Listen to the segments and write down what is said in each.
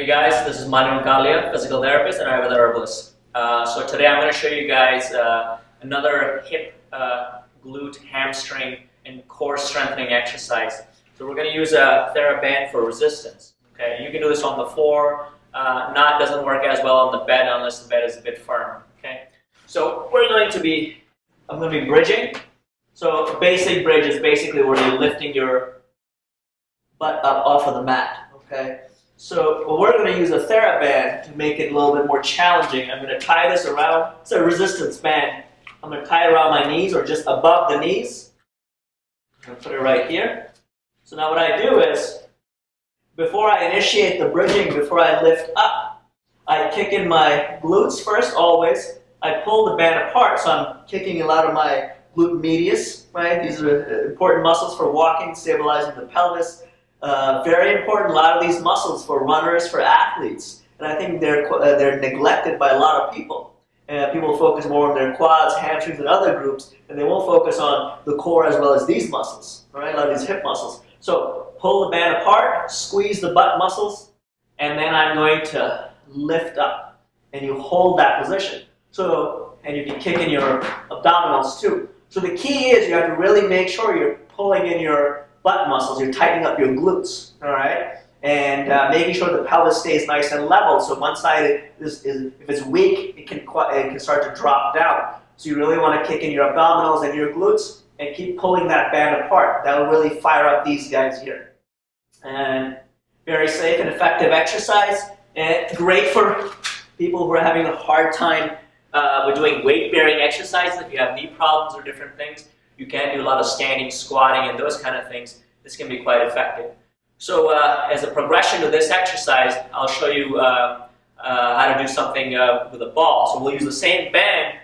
Hey guys, this is Manu and Kalia, physical therapist and Ayurveda herbalist. So today I'm going to show you guys another hip, glute, hamstring, and core strengthening exercise. So we're going to use a TheraBand for resistance. Okay, you can do this on the floor. Doesn't work as well on the bed unless the bed is a bit firm. Okay, so I'm going to be bridging. So a basic bridge is basically where you're lifting your butt up off of the mat. Okay. So we're going to use a TheraBand to make it a little bit more challenging. I'm going to tie this around, it's a resistance band. I'm going to tie it around my knees or just above the knees. I'm going to put it right here. So now what I do is, before I initiate the bridging, before I lift up, I kick in my glutes first, always. I pull the band apart, so I'm kicking a lot of my glute medius, right? These are important muscles for walking, stabilizing the pelvis. Very important, a lot of these muscles for runners, for athletes, and I think they're neglected by a lot of people. People focus more on their quads, hamstrings, and other groups, and they won't focus on the core as well as these muscles, right? A lot of these hip muscles. So pull the band apart, squeeze the butt muscles, and then I'm going to lift up, and you hold that position. So, and you can kick in your abdominals too. So the key is you have to really make sure you're pulling in your butt muscles, you're tightening up your glutes, all right? And making sure the pelvis stays nice and level. So one side if it's weak, it can start to drop down. So you really want to kick in your abdominals and your glutes and keep pulling that band apart. That will really fire up these guys here. And very safe and effective exercise. And great for people who are having a hard time with doing weight-bearing exercises. If you have knee problems or different things, you can do a lot of standing, squatting, and those kind of things. This can be quite effective. So as a progression to this exercise, I'll show you how to do something with a ball. So we'll use the same band,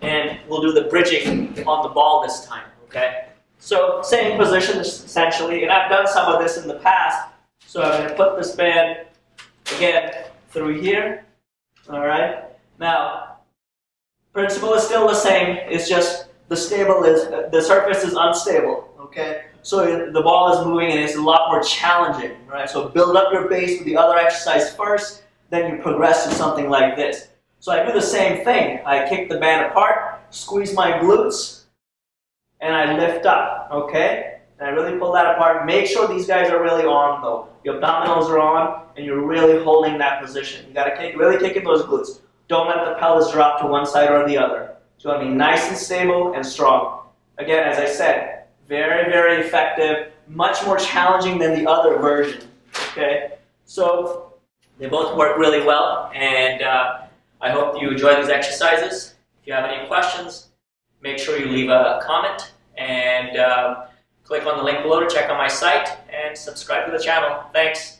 and we'll do the bridging on the ball this time, okay? So same position essentially, and I've done some of this in the past. So I'm going to put this band, again, through here, all right? Now, principle is still the same, it's just the surface is unstable, okay? So the ball is moving and it's a lot more challenging, right? So build up your base with the other exercise first, then you progress to something like this. So I do the same thing. I kick the band apart, squeeze my glutes, and I lift up, okay? And I really pull that apart. Make sure these guys are really on though. Your abdominals are on and you're really holding that position. You gotta really kick in those glutes. Don't let the pelvis drop to one side or the other. So you want to be nice and stable and strong. Again, as I said, very, very effective, much more challenging than the other version. Okay, so they both work really well, and I hope you enjoy these exercises. If you have any questions, make sure you leave a comment and click on the link below to check out my site and subscribe to the channel. Thanks.